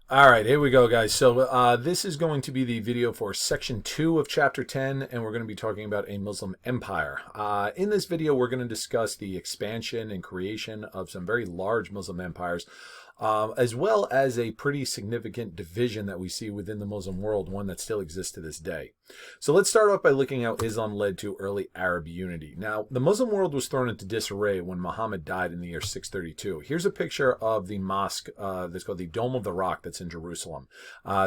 All right, here we go, guys. So this is going to be the video for section 2 of chapter 10, and we're going to be talking about a Muslim empire. In this video, we're going to discuss the expansion and creation of some very large Muslim empires, as well as a pretty significant division that we see within the Muslim world, one that still exists to this day. So let's start off by looking how Islam led to early Arab unity. Now, the Muslim world was thrown into disarray when Muhammad died in the year 632. Here's a picture of the mosque that's called the Dome of the Rock that's in Jerusalem.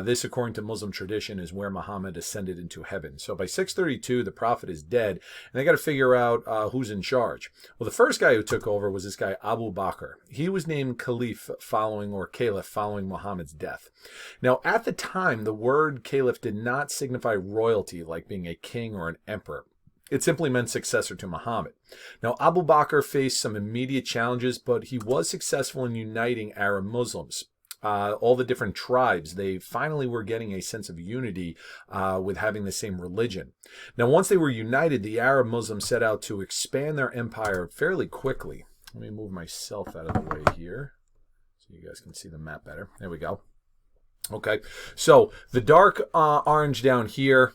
This, according to Muslim tradition, is where Muhammad ascended into heaven. So by 632, the Prophet is dead, and they got to figure out who's in charge. Well, the first guy who took over was this guy, Abu Bakr. He was named Caliph Caliph following Muhammad's death. Now, at the time, the word Caliph did not signify royalty like being a king or an emperor. It simply meant successor to Muhammad. Now, Abu Bakr faced some immediate challenges, but he was successful in uniting Arab Muslims. All the different tribes, they finally were getting a sense of unity with having the same religion. Now, once they were united, the Arab Muslims set out to expand their empire fairly quickly. Let me move myself out of the way here so you guys can see the map better. There we go. Okay, so the dark orange down here,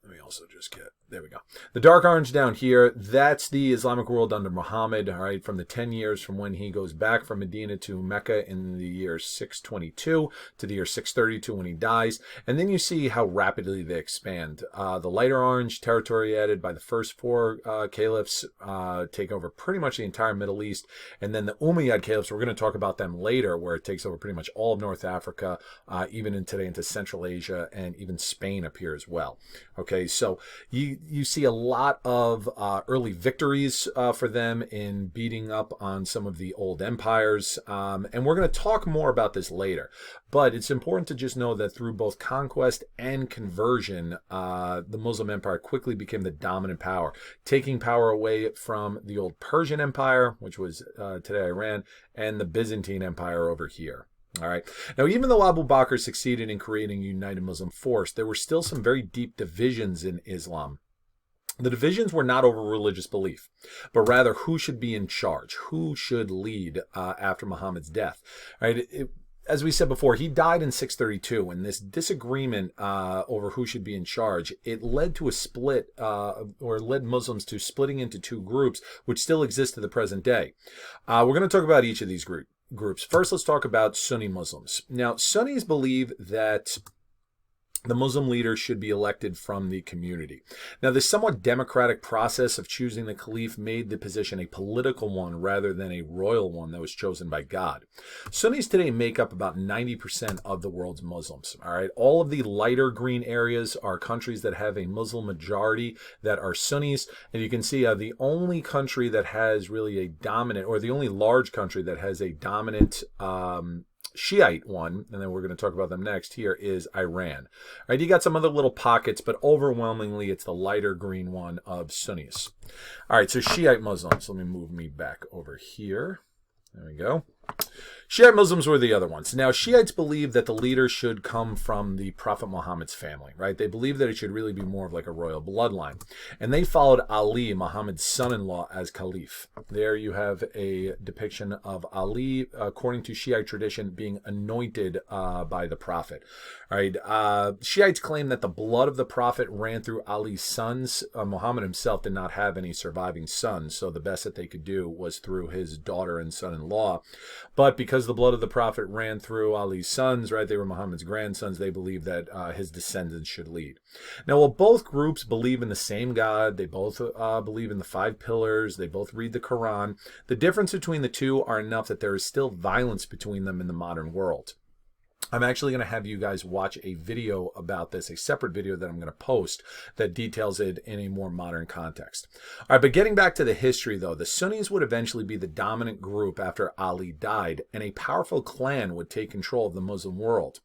let me also just get, there we go. The dark orange down here, that's the Islamic world under Muhammad, all right, from the 10 years from when he goes back from Medina to Mecca in the year 622 to the year 632 when he dies. And then you see how rapidly they expand. The lighter orange territory added by the first four caliphs take over pretty much the entire Middle East. And then the Umayyad caliphs, we're going to talk about them later, where it takes over pretty much all of North Africa, even in today into Central Asia, and even Spain up here as well. Okay, so you see a lot of early victories for them in beating up on some of the old empires. And we're going to talk more about this later. But it's important to just know that through both conquest and conversion, the Muslim empire quickly became the dominant power, taking power away from the old Persian Empire, which was today Iran, and the Byzantine Empire over here. All right. Now, even though Abu Bakr succeeded in creating a united Muslim force, there were still some very deep divisions in Islam. The divisions were not over religious belief, but rather who should be in charge, who should lead after Muhammad's death. Right? As we said before, he died in 632, and this disagreement over who should be in charge, it led to a split, or led Muslims to splitting into two groups, which still exist to the present day. We're going to talk about each of these groups. First, let's talk about Sunni Muslims. Now, Sunnis believe that the Muslim leader should be elected from the community. Now, the somewhat democratic process of choosing the caliph made the position a political one rather than a royal one that was chosen by God. Sunnis today make up about 90% of the world's Muslims. All right, all of the lighter green areas are countries that have a Muslim majority that are Sunnis, and you can see the only country that has really a dominant, or the only large country that has a dominant Shiite one, and then we're going to talk about them next here, is Iran. All right, you got some other little pockets, but overwhelmingly it's the lighter green one of Sunnis. All right, so Shiite Muslims. Let me move me back over here. There we go. Shiite Muslims were the other ones. Now, Shiites believe that the leader should come from the Prophet Muhammad's family, right? They believe that it should really be more of like a royal bloodline. And they followed Ali, Muhammad's son-in-law, as caliph. There you have a depiction of Ali, according to Shiite tradition, being anointed by the Prophet. All right. Shiites claim that the blood of the Prophet ran through Ali's sons. Muhammad himself did not have any surviving sons, so the best that they could do was through his daughter and son-in-law. But because the blood of the Prophet ran through Ali's sons, right, they were Muhammad's grandsons, they believe that his descendants should lead. Now, while both groups believe in the same God, they both believe in the 5 pillars, they both read the Quran, the difference between the two are enough that there is still violence between them in the modern world. I'm actually going to have you guys watch a video about this, a separate video that I'm going to post that details it in a more modern context. All right, but getting back to the history, though, the Sunnis would eventually be the dominant group after Ali died, and a powerful clan would take control of the Muslim world.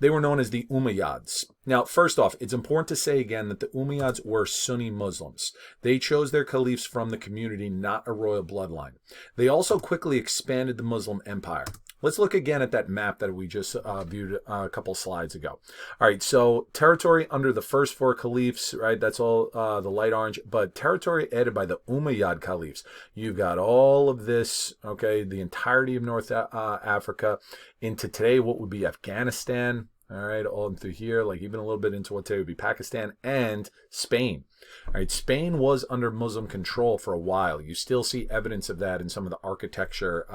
They were known as the Umayyads. Now, first off, it's important to say again that the Umayyads were Sunni Muslims. They chose their caliphs from the community, not a royal bloodline. They also quickly expanded the Muslim empire. let's look again at that map that we just viewed a couple slides ago. All right, so territory under the first four caliphs, right? That's all the light orange, but territory added by the Umayyad caliphs. You've got all of this, okay, the entirety of North Africa into today what would be Afghanistan, all right, all through here, like even a little bit into what today would be Pakistan and Spain. All right, Spain was under Muslim control for a while. You still see evidence of that in some of the architecture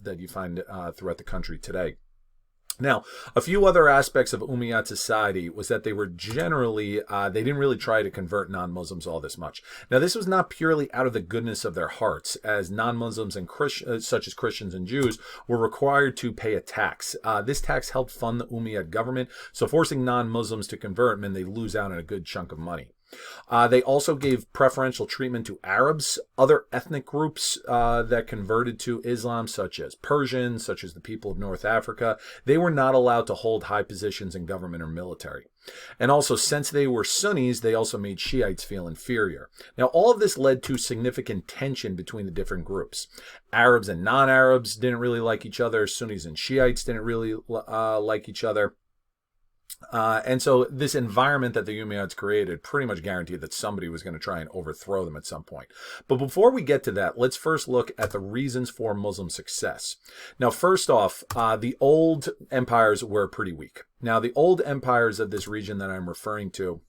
that you find throughout the country today. Now, a few other aspects of Umayyad society was that they were generally, they didn't really try to convert non-Muslims all this much. Now, this was not purely out of the goodness of their hearts, as non-Muslims and such as Christians and Jews were required to pay a tax. This tax helped fund the Umayyad government, so forcing non-Muslims to convert meant they lose out on a good chunk of money. They also gave preferential treatment to Arabs, other ethnic groups that converted to Islam, such as Persians, such as the people of North Africa. They were not allowed to hold high positions in government or military. And also, since they were Sunnis, they also made Shiites feel inferior. Now, all of this led to significant tension between the different groups. Arabs and non-Arabs didn't really like each other. Sunnis and Shiites didn't really like each other. And so this environment that the Umayyads created pretty much guaranteed that somebody was going to try and overthrow them at some point. But before we get to that, let's first look at the reasons for Muslim success. Now, first off, the old empires were pretty weak. Now, the old empires of this region that I'm referring to,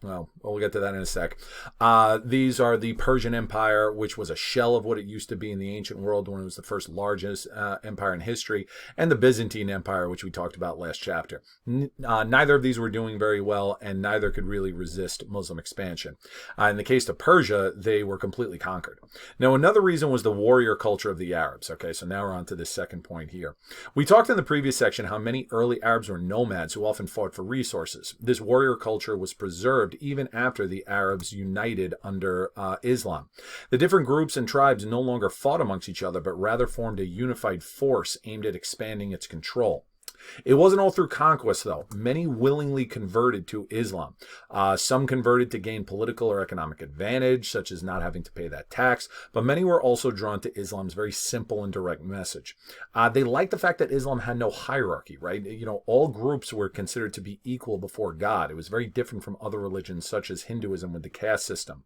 well, we'll get to that in a sec. These are the Persian Empire, which was a shell of what it used to be in the ancient world when it was the first largest empire in history, and the Byzantine Empire, which we talked about last chapter. Neither of these were doing very well, and neither could really resist Muslim expansion. In the case of Persia, they were completely conquered. Now, another reason was the warrior culture of the Arabs. Okay, so now we're on to this second point here. We talked in the previous section how many early Arabs were nomads who often fought for resources. This warrior culture was preserved even after the Arabs united under Islam. The different groups and tribes no longer fought amongst each other, but rather formed a unified force aimed at expanding its control. It wasn't all through conquest, though. Many willingly converted to Islam. Some converted to gain political or economic advantage, such as not having to pay that tax, but many were also drawn to Islam's very simple and direct message. They liked the fact that Islam had no hierarchy, right? You know, all groups were considered to be equal before God. It was very different from other religions, such as Hinduism with the caste system.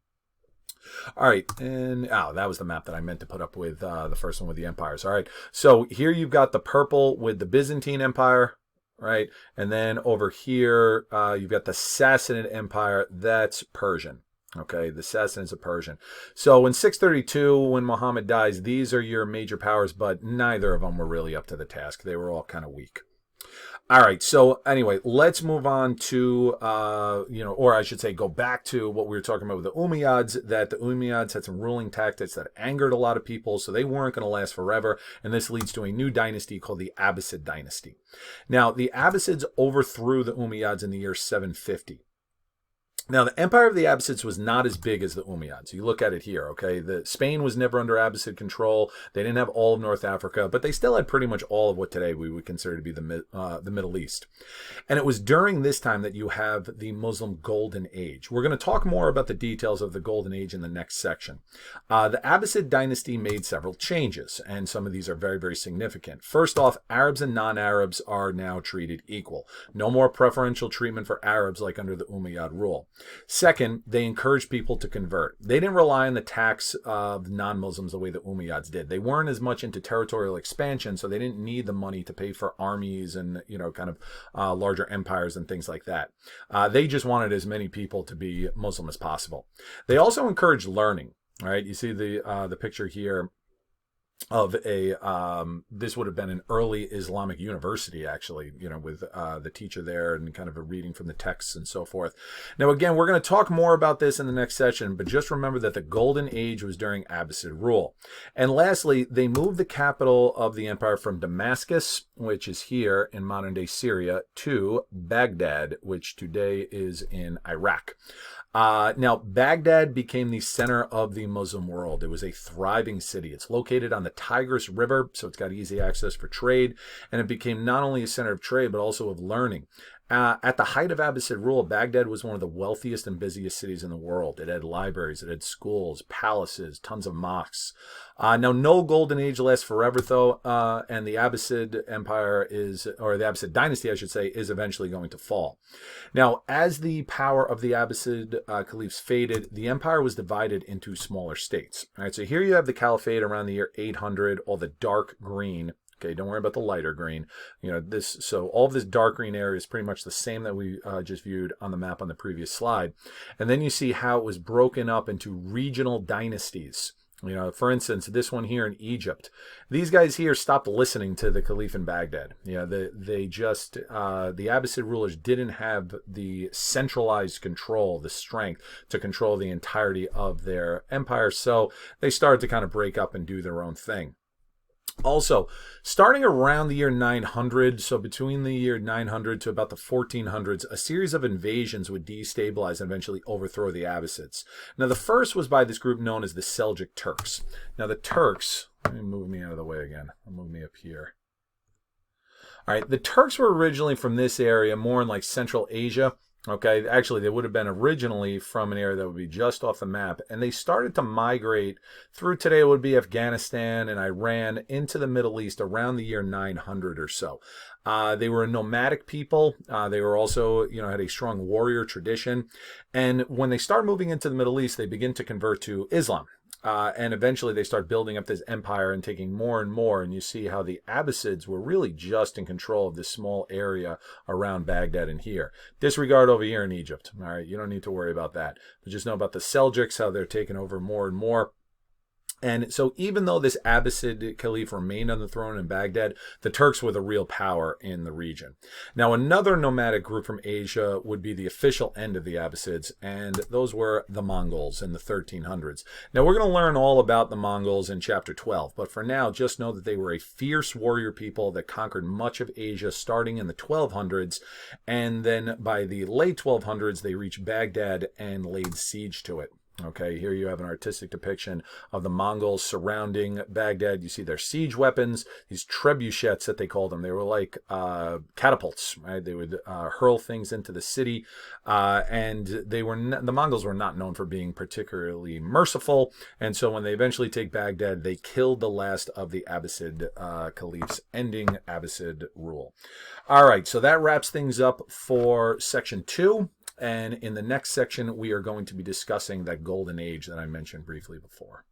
All right, and that was the map that I meant to put up with the first one with the empires. All right, so here you've got the purple with the Byzantine Empire, right? And then over here, you've got the Sassanid Empire. That's Persian. Okay, the Sassanids are Persian. So in 632, when Muhammad dies, these are your major powers, but neither of them were really up to the task. They were all kind of weak. All right, so anyway, let's move on to, or I should say go back to what we were talking about with the Umayyads, that the Umayyads had some ruling tactics that angered a lot of people, so they weren't going to last forever, and this leads to a new dynasty called the Abbasid dynasty. Now, the Abbasids overthrew the Umayyads in the year 750. Now, the empire of the Abbasids was not as big as the Umayyads. You look at it here, okay? Spain was never under Abbasid control. They didn't have all of North Africa, but they still had pretty much all of what today we would consider to be the Middle East. And it was during this time that you have the Muslim Golden Age. We're going to talk more about the details of the Golden Age in the next section. The Abbasid dynasty made several changes, and some of these are very, very significant. First off, Arabs and non-Arabs are now treated equal. No more preferential treatment for Arabs like under the Umayyad rule. Second, they encouraged people to convert. They didn't rely on the tax of non-Muslims the way the Umayyads did. They weren't as much into territorial expansion, so they didn't need the money to pay for armies and, kind of larger empires and things like that. They just wanted as many people to be Muslim as possible. They also encouraged learning. All right, you see the picture here of this would have been an early Islamic university, actually, with the teacher there and kind of a reading from the texts and so forth. Now, again, we're going to talk more about this in the next session, but just remember that the Golden Age was during Abbasid rule. And lastly, they moved the capital of the empire from Damascus, which is here in modern-day Syria, to Baghdad, which today is in Iraq. Now, Baghdad became the center of the Muslim world. It was a thriving city. It's located on the Tigris River, so it's got easy access for trade, and it became not only a center of trade, but also of learning. At the height of Abbasid rule, Baghdad was one of the wealthiest and busiest cities in the world. It had libraries, it had schools, palaces, tons of mosques. Now, no golden age lasts forever, though, and the Abbasid Empire or the Abbasid dynasty, I should say, is eventually going to fall. Now, as the power of the Abbasid caliphs faded, the empire was divided into smaller states. All right, so here you have the caliphate around the year 800, all the dark green. Okay, don't worry about the lighter green. So all of this dark green area is pretty much the same that we just viewed on the map on the previous slide. And then you see how it was broken up into regional dynasties. For instance, this one here in Egypt, these guys here stopped listening to the caliph in Baghdad. The Abbasid rulers didn't have the centralized control, the strength to control the entirety of their empire. So they started to kind of break up and do their own thing. Also, starting around the year 900, so between the year 900 to about the 1400s, a series of invasions would destabilize and eventually overthrow the Abbasids. Now, the first was by this group known as the Seljuk Turks. Now, the Turks, let me move me out of the way again. I'll move me up here. All right, the Turks were originally from this area, more in like Central Asia. Okay, actually, they would have been originally from an area that would be just off the map, and they started to migrate through today it would be Afghanistan and Iran into the Middle East around the year 900 or so. They were a nomadic people. They were also, had a strong warrior tradition, and when they start moving into the Middle East, they begin to convert to Islam. And eventually they start building up this empire and taking more and more. And you see how the Abbasids were really just in control of this small area around Baghdad and here. Disregard over here in Egypt. All right, you don't need to worry about that. But just know about the Seljuks, how they're taking over more and more. And so even though this Abbasid caliph remained on the throne in Baghdad, the Turks were the real power in the region. Now, another nomadic group from Asia would be the official end of the Abbasids, and those were the Mongols in the 1300s. Now, we're going to learn all about the Mongols in chapter 12, but for now, just know that they were a fierce warrior people that conquered much of Asia starting in the 1200s, and then by the late 1200s, they reached Baghdad and laid siege to it. Okay, here you have an artistic depiction of the Mongols surrounding Baghdad. You see their siege weapons, these trebuchets that they called them. They were like catapults, right? They would hurl things into the city, and the Mongols were not known for being particularly merciful. And so when they eventually take Baghdad, they killed the last of the Abbasid caliphs, ending Abbasid rule. All right, so that wraps things up for section 2. And in the next section, we are going to be discussing that golden age that I mentioned briefly before.